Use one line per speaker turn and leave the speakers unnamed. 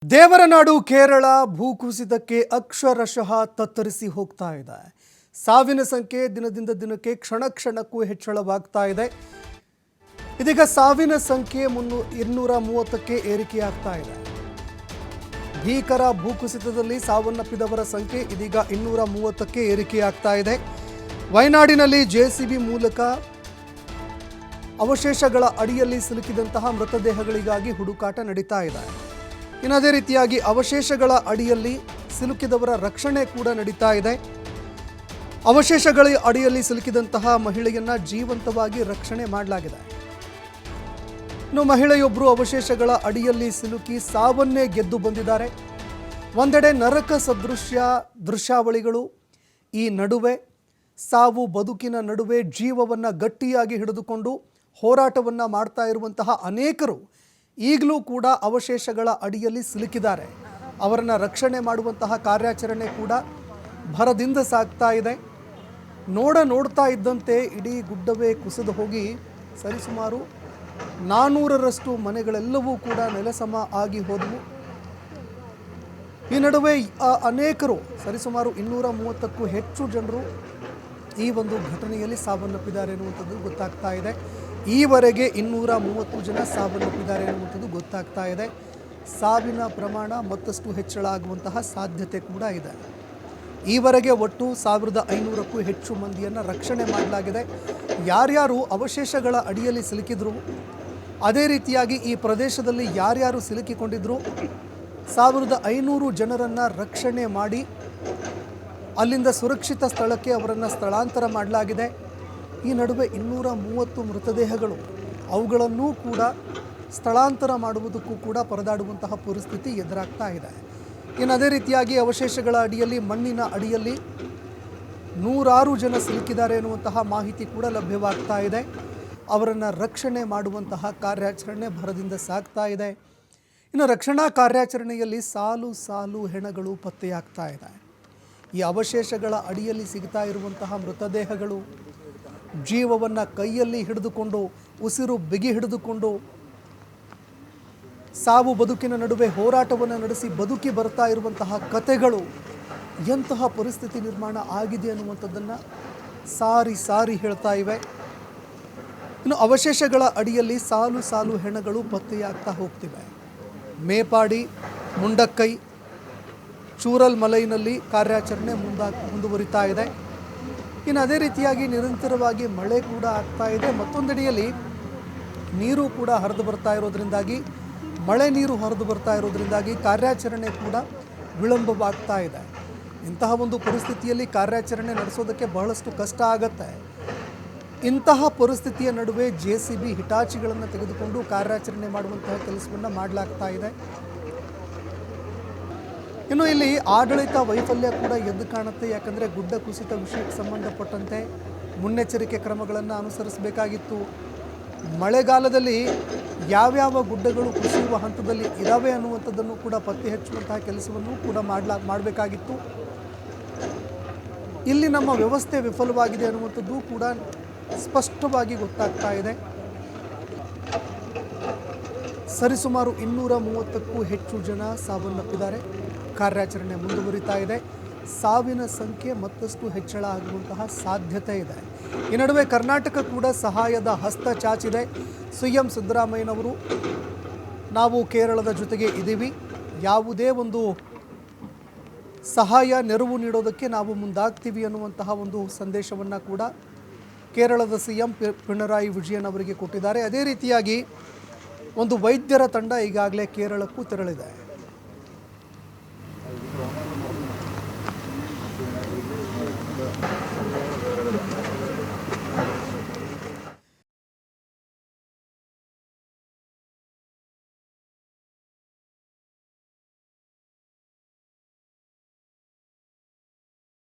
ದೇವರನಾಡು ಕೇರಳ ಭೂಕುಸಿತಕ್ಕೆ ಅಕ್ಷರಶಃ ತತ್ತರಿಸಿ ಹೋಗ್ತಾ ಇದೆ. ಸಾವಿನ ಸಂಖ್ಯೆ ದಿನದಿಂದ ದಿನಕ್ಕೆ ಕ್ಷಣ ಕ್ಷಣಕ್ಕೂ ಹೆಚ್ಚಳವಾಗ್ತಾ ಇದೆ. ಇದೀಗ ಸಾವಿನ ಸಂಖ್ಯೆ 230ಕ್ಕೆ ಏರಿಕೆಯಾಗ್ತಾ ಇದೆ. ಭೀಕರ ಭೂಕುಸಿತದಲ್ಲಿ ಸಾವನ್ನಪ್ಪಿದವರ ಸಂಖ್ಯೆ ಇದೀಗ 230ಕ್ಕೆ ಏರಿಕೆಯಾಗ್ತಾ ಇದೆ. ವಯನಾಡಿನಲ್ಲಿ ಜೆಸಿಬಿ ಮೂಲಕ ಅವಶೇಷಗಳ ಅಡಿಯಲ್ಲಿ ಸಿಲುಕಿದಂತಹ ಮೃತದೇಹಗಳಿಗಾಗಿ ಹುಡುಕಾಟ ನಡೀತಾ ಇದೆ. ಇನ್ನು ಅದೇ ರೀತಿಯಾಗಿ ಅವಶೇಷಗಳ ಅಡಿಯಲ್ಲಿ ಸಿಲುಕಿದವರ ರಕ್ಷಣೆ ಕೂಡ ನಡೀತಾ ಇದೆ. ಅವಶೇಷಗಳ ಅಡಿಯಲ್ಲಿ ಸಿಲುಕಿದಂತಹ ಮಹಿಳೆಯನ್ನ ಜೀವಂತವಾಗಿ ರಕ್ಷಣೆ ಮಾಡಲಾಗಿದೆ. ಇನ್ನು ಮಹಿಳೆಯೊಬ್ಬರು ಅವಶೇಷಗಳ ಅಡಿಯಲ್ಲಿ ಸಿಲುಕಿ ಸಾವನ್ನೇ ಗೆದ್ದು ಬಂದಿದ್ದಾರೆ. ಒಂದೆಡೆ ನರಕ ಸದೃಶ್ಯ ದೃಶ್ಯಾವಳಿಗಳು, ಈ ನಡುವೆ ಸಾವು ಬದುಕಿನ ನಡುವೆ ಜೀವವನ್ನು ಗಟ್ಟಿಯಾಗಿ ಹಿಡಿದುಕೊಂಡು ಹೋರಾಟವನ್ನು ಮಾಡ್ತಾ ಇರುವಂತಹ ಅನೇಕರು ಈಗಲೂ ಕೂಡ ಅವಶೇಷಗಳ ಅಡಿಯಲ್ಲಿ ಸಿಲುಕಿದ್ದಾರೆ. ಅವರನ್ನು ರಕ್ಷಣೆ ಮಾಡುವಂತಹ ಕಾರ್ಯಾಚರಣೆ ಕೂಡ ಭರದಿಂದ ಸಾಗ್ತಾ ಇದೆ. ನೋಡ್ತಾ ಇದ್ದಂತೆ ಇಡೀ ಗುಡ್ಡವೇ ಕುಸಿದು ಹೋಗಿ ಸರಿಸುಮಾರು 400ರಷ್ಟು ಮನೆಗಳೆಲ್ಲವೂ ಕೂಡ ನೆಲಸಮ ಆಗಿ ಹೋದವು. ಈ ನಡುವೆ ಅನೇಕರು ಸರಿಸುಮಾರು 230ಕ್ಕೂ ಹೆಚ್ಚು ಜನರು ಈ ಒಂದು ಘಟನೆಯಲ್ಲಿ ಸಾವನ್ನಪ್ಪಿದ್ದಾರೆ ಎನ್ನುವಂಥದ್ದು ಗೊತ್ತಾಗ್ತಾ ಇದೆ. ಈವರೆಗೆ 230 ಜನ ಸಾವನ್ನಪ್ಪಿದ್ದಾರೆ ಎನ್ನುವಂಥದ್ದು ಗೊತ್ತಾಗ್ತಾ ಇದೆ. ಸಾವಿನ ಪ್ರಮಾಣ ಮತ್ತಷ್ಟು ಹೆಚ್ಚಳ ಆಗುವಂತಹ ಸಾಧ್ಯತೆ ಕೂಡ ಇದೆ. ಈವರೆಗೆ ಒಟ್ಟು 1500ಕ್ಕೂ ಹೆಚ್ಚು ಮಂದಿಯನ್ನು ರಕ್ಷಣೆ ಮಾಡಲಾಗಿದೆ. ಯಾರ್ಯಾರು ಅವಶೇಷಗಳ ಅಡಿಯಲ್ಲಿ ಸಿಲುಕಿದ್ರು, ಅದೇ ರೀತಿಯಾಗಿ ಈ ಪ್ರದೇಶದಲ್ಲಿ ಯಾರ್ಯಾರು ಸಿಲುಕಿಕೊಂಡಿದ್ರು 1500 ಜನರನ್ನು ರಕ್ಷಣೆ ಮಾಡಿ ಅಲ್ಲಿಂದ ಸುರಕ್ಷಿತ ಸ್ಥಳಕ್ಕೆ ಅವರನ್ನು ಸ್ಥಳಾಂತರ ಮಾಡಲಾಗಿದೆ. ಈ ನಡುವೆ 230 ಮೃತದೇಹಗಳು, ಅವುಗಳನ್ನೂ ಕೂಡ ಸ್ಥಳಾಂತರ ಮಾಡುವುದಕ್ಕೂ ಕೂಡ ಪರದಾಡುವಂತಹ ಪರಿಸ್ಥಿತಿ ಎದುರಾಗ್ತಾ ಇದೆ. ಇನ್ನು ಅದೇ ರೀತಿಯಾಗಿ ಅವಶೇಷಗಳ ಅಡಿಯಲ್ಲಿ, ಮಣ್ಣಿನ ಅಡಿಯಲ್ಲಿ 100 ಜನ ಸಿಲುಕಿದ್ದಾರೆ ಎನ್ನುವಂತಹ ಮಾಹಿತಿ ಕೂಡ ಲಭ್ಯವಾಗ್ತಾ ಇದೆ. ಅವರನ್ನು ರಕ್ಷಣೆ ಮಾಡುವಂತಹ ಕಾರ್ಯಾಚರಣೆ ಭರದಿಂದ ಸಾಗ್ತಾ ಇದೆ. ಇನ್ನು ರಕ್ಷಣಾ ಕಾರ್ಯಾಚರಣೆಯಲ್ಲಿ ಸಾಲು ಸಾಲು ಹೆಣಗಳು ಪತ್ತೆಯಾಗ್ತಾ ಇದೆ. ಈ ಅವಶೇಷಗಳ ಅಡಿಯಲ್ಲಿ ಸಿಗ್ತಾ ಇರುವಂತಹ ಮೃತದೇಹಗಳು ಜೀವವನ್ನು ಕೈಯಲ್ಲಿ ಹಿಡಿದುಕೊಂಡು, ಉಸಿರು ಬಿಗಿ ಹಿಡಿದುಕೊಂಡು ಸಾವು ಬದುಕಿನ ನಡುವೆ ಹೋರಾಟವನ್ನು ನಡೆಸಿ ಬದುಕಿ ಬರ್ತಾ ಇರುವಂತಹ ಕತೆಗಳು ಎಂತಹ ಪರಿಸ್ಥಿತಿ ನಿರ್ಮಾಣ ಆಗಿದೆ ಅನ್ನುವಂಥದ್ದನ್ನು ಸಾರಿ ಸಾರಿ ಹೇಳ್ತಾ ಇವೆ. ಇನ್ನು ಅವಶೇಷಗಳ ಅಡಿಯಲ್ಲಿ ಸಾಲು ಸಾಲು ಹೆಣಗಳು ಪತ್ತೆಯಾಗ್ತಾ ಹೋಗ್ತಿವೆ. ಮೇಪಾಡಿ, ಮುಂಡಕ್ಕೈ, ಚೂರಲ್ ಮಲೈನಲ್ಲಿ ಕಾರ್ಯಾಚರಣೆ ಮುಂದುವರಿತಾ ಇದೆ. ಇನ್ನು ಅದೇ ರೀತಿಯಾಗಿ ನಿರಂತರವಾಗಿ ಮಳೆ ಕೂಡ ಆಗ್ತಾ ಇದೆ. ಮತ್ತೊಂದೆಡೆಯಲ್ಲಿ ನೀರು ಕೂಡ ಹರಿದು ಬರ್ತಾ ಇರೋದ್ರಿಂದಾಗಿ, ಮಳೆ ನೀರು ಹರಿದು ಬರ್ತಾ ಇರೋದ್ರಿಂದಾಗಿ ಕಾರ್ಯಾಚರಣೆ ಕೂಡ ವಿಳಂಬವಾಗ್ತಾ ಇದೆ. ಇಂತಹ ಒಂದು ಪರಿಸ್ಥಿತಿಯಲ್ಲಿ ಕಾರ್ಯಾಚರಣೆ ನಡೆಸೋದಕ್ಕೆ ಬಹಳಷ್ಟು ಕಷ್ಟ ಆಗುತ್ತೆ. ಇಂತಹ ಪರಿಸ್ಥಿತಿಯ ನಡುವೆ ಜೆಸಿಬಿ ಹಿಟಾಚಿಗಳನ್ನು ತೆಗೆದುಕೊಂಡು ಕಾರ್ಯಾಚರಣೆ ಮಾಡುವಂತಹ ಕೆಲಸವನ್ನು ಮಾಡಲಾಗ್ತಾ ಇದೆ. ಇನ್ನು ಇಲ್ಲಿ ಆಡಳಿತ ವೈಫಲ್ಯ ಕೂಡ ಎದ್ದು ಕಾಣುತ್ತೆ. ಯಾಕಂದರೆ ಗುಡ್ಡ ಕುಸಿತ ವಿಷಯಕ್ಕೆ ಸಂಬಂಧಪಟ್ಟಂತೆ ಮುನ್ನೆಚ್ಚರಿಕೆ ಕ್ರಮಗಳನ್ನು ಅನುಸರಿಸಬೇಕಾಗಿತ್ತು. ಮಳೆಗಾಲದಲ್ಲಿ ಯಾವ್ಯಾವ ಗುಡ್ಡಗಳು ಕುಸಿಯುವ ಹಂತದಲ್ಲಿ ಇದ್ದಾವೆ ಅನ್ನುವಂಥದ್ದನ್ನು ಕೂಡ ಪತ್ತೆ ಹಚ್ಚುವಂತಹ ಕೆಲಸವನ್ನು ಕೂಡ ಮಾಡಬೇಕಾಗಿತ್ತು. ಇಲ್ಲಿ ನಮ್ಮ ವ್ಯವಸ್ಥೆ ವಿಫಲವಾಗಿದೆ ಅನ್ನುವಂಥದ್ದು ಕೂಡ ಸ್ಪಷ್ಟವಾಗಿ ಗೊತ್ತಾಗ್ತಾ ಇದೆ. ಸರಿಸುಮಾರು 230ಕ್ಕೂ ಹೆಚ್ಚು ಜನ ಸಾವನ್ನಪ್ಪಿದ್ದಾರೆ. ಕಾರ್ಯಾಚರಣೆ ಮುಂದುವರಿತಾ ಇದೆ. ಸಾವಿನ ಸಂಖ್ಯೆ ಮತ್ತಷ್ಟು ಹೆಚ್ಚಳ ಆಗುವಂತಹ ಸಾಧ್ಯತೆ ಇದೆ. ಈ ನಡುವೆ ಕರ್ನಾಟಕ ಕೂಡ ಸಹಾಯದ ಹಸ್ತ ಚಾಚಿದೆ. ಸಿಎಂ ಸಿದ್ದರಾಮಯ್ಯನವರು ನಾವು ಕೇರಳದ ಜೊತೆಗೆ ಇದ್ದೀವಿ, ಯಾವುದೇ ಒಂದು ಸಹಾಯ ನೆರವು ನೀಡೋದಕ್ಕೆ ನಾವು ಮುಂದಾಗ್ತೀವಿ ಅನ್ನುವಂತಹ ಒಂದು ಸಂದೇಶವನ್ನು ಕೂಡ ಕೇರಳದ ಸಿಎಂ ಪಿಣರಾಯಿ ವಿಜಯನ್ ಅವರಿಗೆ ಕೊಟ್ಟಿದ್ದಾರೆ. ಅದೇ ರೀತಿಯಾಗಿ ಒಂದು ವೈದ್ಯರ ತಂಡ ಈಗಾಗಲೇ ಕೇರಳಕ್ಕೂ ತೆರಳಿದೆ.